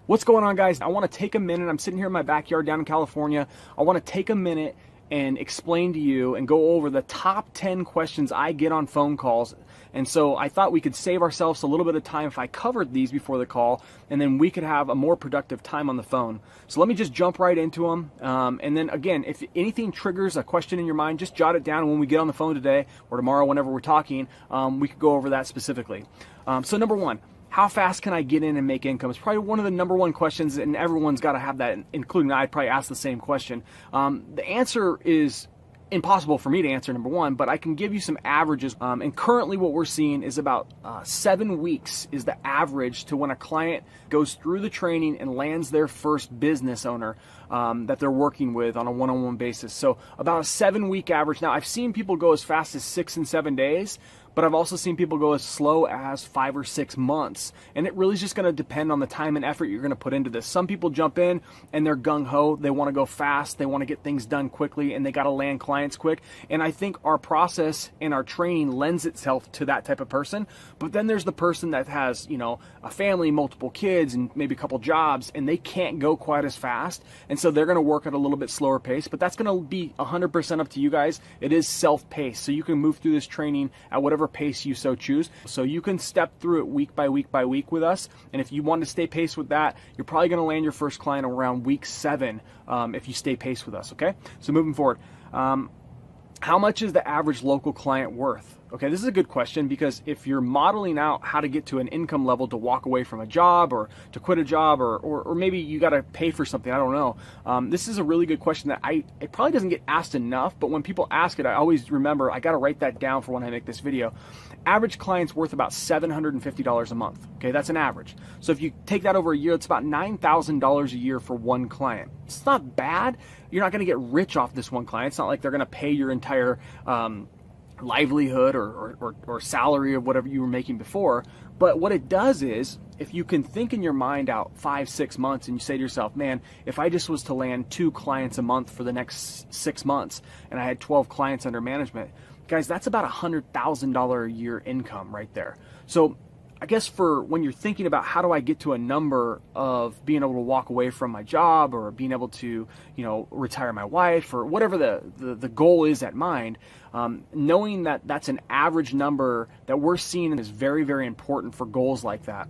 What's going on, guys? I want to take a minute. I'm sitting here in my backyard down in California. I want to take a minute and explain to you and go over the top 10 questions I get on phone calls. And so I thought we could save ourselves a little bit of time if I covered these before the call, and then we could have a more productive time on the phone. So let me just jump right into them. And then again, if anything triggers a question in your mind, just jot it down. When we get on the phone today or tomorrow, whenever we're talking, we could go over that specifically. So number one, how fast can I get in and make income? It's probably one of the number one questions, and everyone's got to have that, including I'd probably ask the same question. The answer is impossible for me to answer, number one, but I can give you some averages. And currently what we're seeing is about 7 weeks is the average to when a client goes through the training and lands their first business owner that they're working with on a one-on-one basis. So about a 7-week average. Now, I've seen people go as fast as 6 and 7 days, but I've also seen people go as slow as 5 or 6 months. And it really is just going to depend on the time and effort you're going to put into this. Some people jump in and they're gung-ho. They want to go fast. They want to get things done quickly, and they got to land clients quick. And I think our process and our training lends itself to that type of person. But then there's the person that has, a family, multiple kids, and maybe a couple jobs, and they can't go quite as fast. And so they're going to work at a little bit slower pace. But that's going to be 100% up to you guys. It is self-paced. So you can move through this training at whatever pace you so choose. So you can step through it week by week by week with us. And if you want to stay paced with that, you're probably going to land your first client around week 7 if you stay paced with us. Okay. So moving forward, how much is the average local client worth? Okay, this is a good question, because if you're modeling out how to get to an income level to walk away from a job or to quit a job, or maybe you got to pay for something, I don't know. This is a really good question that it probably doesn't get asked enough, but when people ask it, I always remember I got to write that down for when I make this video. Average client's worth about $750 a month. Okay, that's an average. So if you take that over a year, it's about $9,000 a year for one client. It's not bad. You're not going to get rich off this one client. It's not like they're going to pay your entire livelihood or salary of whatever you were making before. But what it does is, if you can think in your mind out 5-6 months and you say to yourself, man, if I just was to land 2 clients a month for the next 6 months and I had 12 clients under management, guys, that's about $100,000 a year income right there. So I guess for when you're thinking about how do I get to a number of being able to walk away from my job, or being able to, retire my wife, or whatever the goal is at mind, knowing that that's an average number that we're seeing is very, very important for goals like that.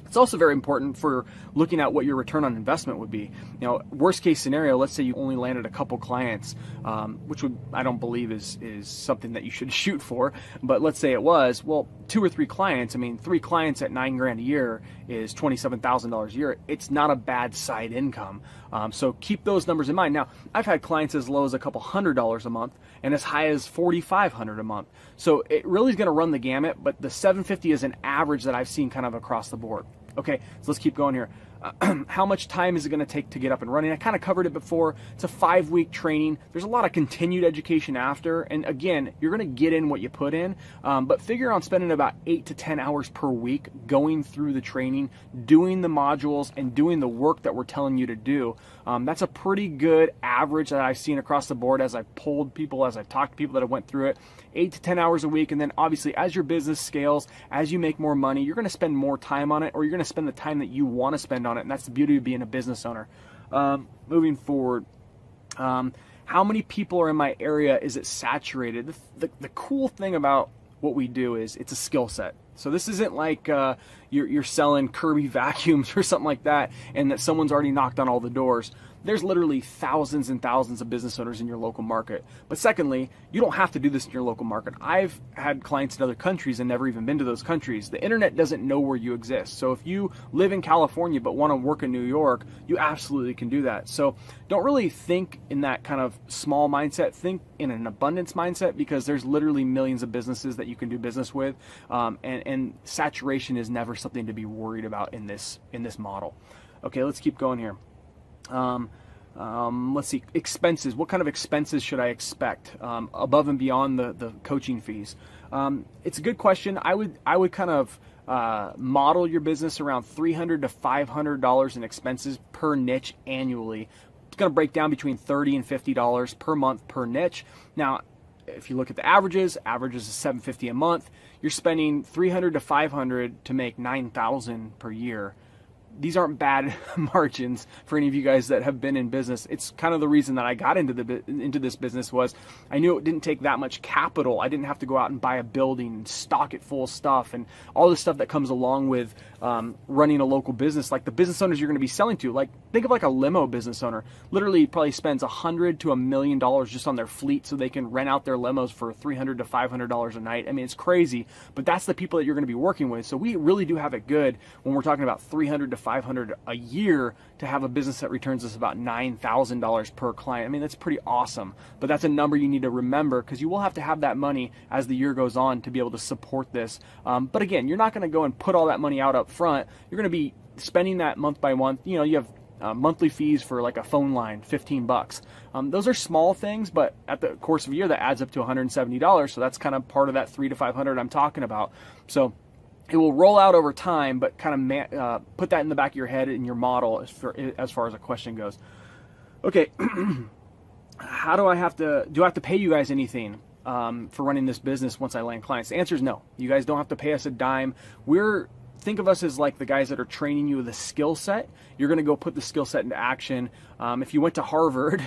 It's also very important for looking at what your return on investment would be. Worst case scenario, let's say you only landed a couple clients, which I don't believe is something that you should shoot for, but let's say it was. Well, 2 or 3 clients, 3 clients at $9,000 a year is $27,000 a year. It's not a bad side income. So keep those numbers in mind. Now, I've had clients as low as a couple $100 a month and as high as $4,500 a month. So it really is going to run the gamut, but the $750 is an average that I've seen kind of across the board. Okay, so let's keep going here. How much time is it going to take to get up and running? I kind of covered it before. It's a 5-week training. There's a lot of continued education after. And again, you're going to get in what you put in. But figure on spending about 8 to 10 hours per week going through the training, doing the modules, and doing the work that we're telling you to do. That's a pretty good average that I've seen across the board as I've polled people, as I've talked to people that have went through it. 8 to 10 hours a week. And then obviously as your business scales, as you make more money, you're going to spend more time on it, or you're going to spend the time that you want to spend on it. And that's the beauty of being a business owner. Moving forward, how many people are in my area? Is it saturated? The cool thing about what we do is it's a skill set. So this isn't like you're selling Kirby vacuums or something like that, and that someone's already knocked on all the doors. There's literally thousands and thousands of business owners in your local market. But secondly, you don't have to do this in your local market. I've had clients in other countries and never even been to those countries. The internet doesn't know where you exist. So if you live in California but want to work in New York, you absolutely can do that. So don't really think in that kind of small mindset. Think in an abundance mindset, because there's literally millions of businesses that you can do business with. And saturation is never something to be worried about in this model. Okay, let's keep going here. Let's see, expenses. What kind of expenses should I expect above and beyond the coaching fees? It's a good question. I would kind of model your business around $300 to $500 in expenses per niche annually. It's going to break down between $30 and $50 per month per niche. Now, if you look at the averages is $750 a month. You're spending $300 to $500 to make $9,000 per year. these aren't bad margins for any of you guys that have been in business. It's kind of the reason that I got into this business was I knew it didn't take that much capital. I didn't have to go out and buy a building and stock it full of stuff and all the stuff that comes along with running a local business, like the business owners you're going to be selling to. Like, think of like a limo business owner. Literally probably spends $100 to $1 million just on their fleet so they can rent out their limos for $300 to $500 a night. I mean, it's crazy, but that's the people that you're going to be working with. So we really do have it good when we're talking about $300 to $500 a year to have a business that returns us about $9,000 per client. I mean, that's pretty awesome, but that's a number you need to remember because you will have to have that money as the year goes on to be able to support this. But again, you're not going to go and put all that money out up front. You're going to be spending that month by month. You know, you have monthly fees for like a phone line, $15. Those are small things, but at the course of a year, that adds up to $170. So that's kind of part of that $300 to $500 I'm talking about. So it will roll out over time, but kind of put that in the back of your head in your model as far as a question goes. Okay, how do I have to pay you guys anything for running this business once I land clients? The answer is no. You guys don't have to pay us a dime. Think of us as like the guys that are training you with a skill set. You're going to go put the skill set into action. If you went to Harvard,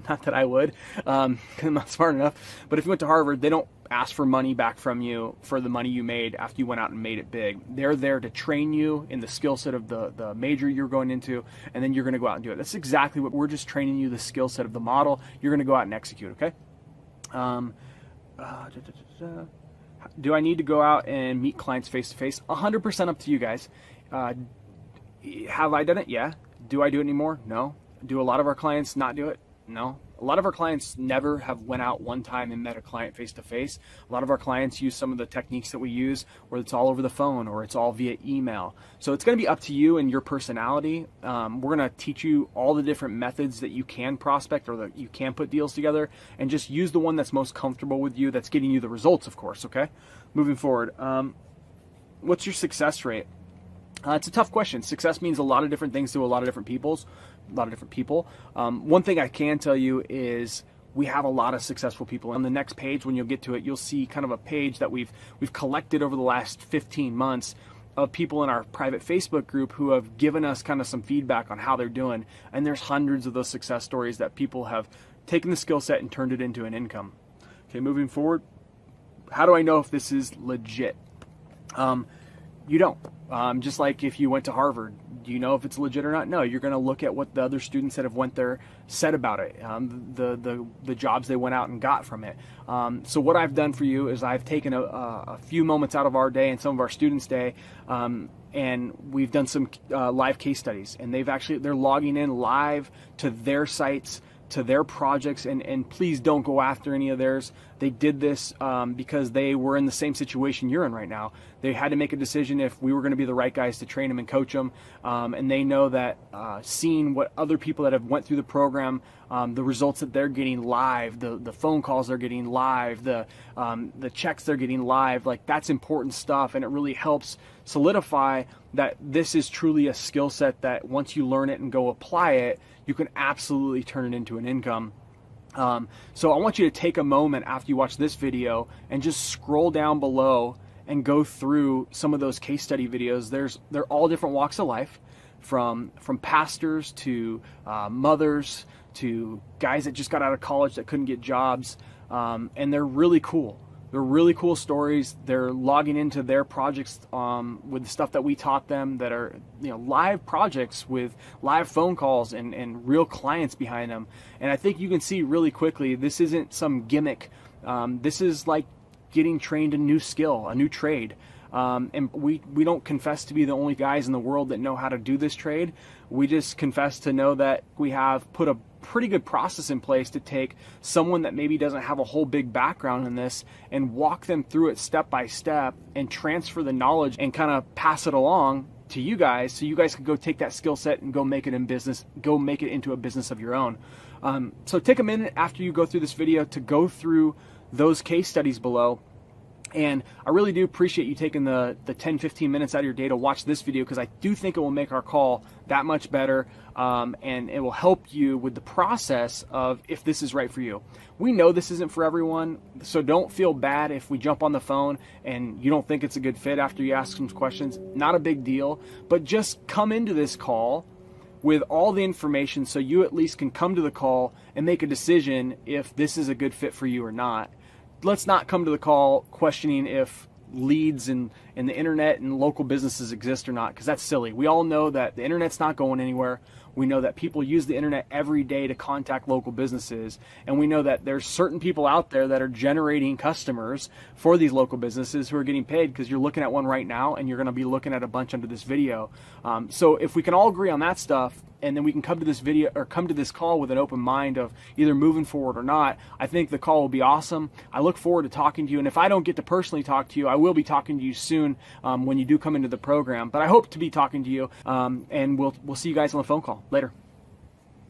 not that I would, because I'm not smart enough, but if you went to Harvard, they don't ask for money back from you for the money you made after you went out and made it big. They're there to train you in the skill set of the major you're going into, and then you're going to go out and do it. That's exactly what we're just training you, the skill set of the model. You're going to go out and execute, okay? Do I need to go out and meet clients face-to-face? 100% up to you guys. Have I done it? Yeah. Do I do it anymore? No. Do a lot of our clients not do it? No. A lot of our clients never have went out one time and met a client face-to-face. A lot of our clients use some of the techniques that we use where it's all over the phone or it's all via email. So it's going to be up to you and your personality. We're going to teach you all the different methods that you can prospect or that you can put deals together, and just use the one that's most comfortable with you, that's getting you the results, of course, okay? Moving forward, what's your success rate? It's a tough question. Success means a lot of different things to a lot of different people. One thing I can tell you is we have a lot of successful people. On the next page, when you'll get to it, you'll see kind of a page that we've collected over the last 15 months of people in our private Facebook group who have given us kind of some feedback on how they're doing. And there's hundreds of those success stories that people have taken the skill set and turned it into an income. Okay, moving forward, how do I know if this is legit? You don't. Just like if you went to Harvard, do you know if it's legit or not? No, you're going to look at what the other students that have went there said about it, the jobs they went out and got from it. So what I've done for you is I've taken a few moments out of our day and some of our students' day, and we've done some live case studies, and they're logging in live to their sites, to their projects, and please don't go after any of theirs. They did this because they were in the same situation you're in right now. They had to make a decision if we were going to be the right guys to train them and coach them, and they know that seeing what other people that have went through the program, the results that they're getting live, the phone calls they're getting live, the checks they're getting live, like that's important stuff, and it really helps solidify that this is truly a skill set that once you learn it and go apply it, you can absolutely turn it into an income. So I want you to take a moment after you watch this video and just scroll down below and go through some of those case study videos. They're all different walks of life, from pastors to mothers to guys that just got out of college that couldn't get jobs, and they're really cool. They're really cool stories. They're logging into their projects with the stuff that we taught them, that are live projects with live phone calls and real clients behind them. And I think you can see really quickly, this isn't some gimmick. This is like getting trained a new skill, a new trade. And we don't confess to be the only guys in the world that know how to do this trade. We just confess to know that we have put a pretty good process in place to take someone that maybe doesn't have a whole big background in this and walk them through it step by step and transfer the knowledge and kind of pass it along to you guys, so you guys can go take that skill set and go make it in business, go make it into a business of your own. So take a minute after you go through this video to go through those case studies below And I really do appreciate you taking the 10-15 minutes out of your day to watch this video, because I do think it will make our call that much better, and it will help you with the process of if this is right for you. We know this isn't for everyone, so don't feel bad if we jump on the phone and you don't think it's a good fit after you ask some questions. Not a big deal, but just come into this call with all the information so you at least can come to the call and make a decision if this is a good fit for you or not. Let's not come to the call questioning if leads and the internet and local businesses exist or not, because that's silly. We all know that the internet's not going anywhere. We know that people use the internet every day to contact local businesses, and we know that there's certain people out there that are generating customers for these local businesses who are getting paid, because you're looking at one right now and you're going to be looking at a bunch under this video. So if we can all agree on that stuff, and then we can come to this video or come to this call with an open mind of either moving forward or not, I think the call will be awesome. I look forward to talking to you, and if I don't get to personally talk to you, I will be talking to you soon when you do come into the program. But I hope to be talking to you, and we'll see you guys on the phone call later.